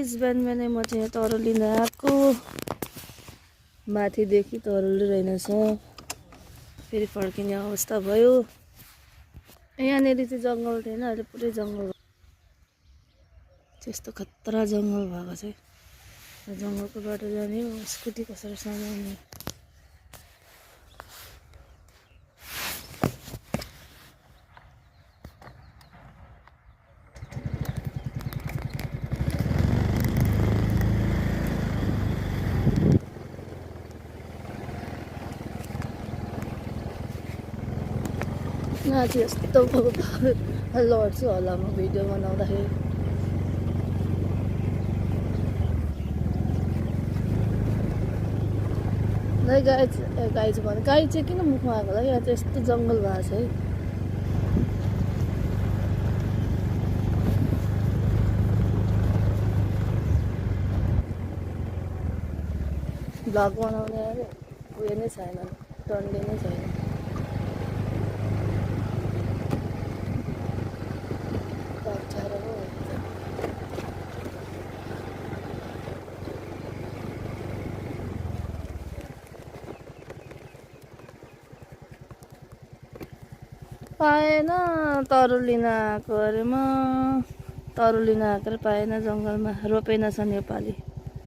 बिहान म चाहिँ तरुलिन आएको माथिदेखि तरुलिरहेछ फेरि फर्किने अवस्था भयो। यहाँनिर चाहिँ जङ्गल थिएन, अहिले पुरै जङ्गल त्यस्तो खतरा जङ्गल भएको छ। जङ्गलको बाटो जाने हो, स्कुटी कसरी समाउने। आज यस्तो लड्छु होला म भिडियो बनाउँदाखेरि। गाई चाहिँ भने गाई चाहिँ किन मुखमा आएको होला, यहाँ चाहिँ यस्तो जङ्गल भएको छ है। भ्लग बनाउने उयो नै छैन, डन्डे नै छैन। पाएन तरुलिन आएको अरे म, तरुलिन आएको पाएन, जङ्गलमा रोपेन छन् योपालि।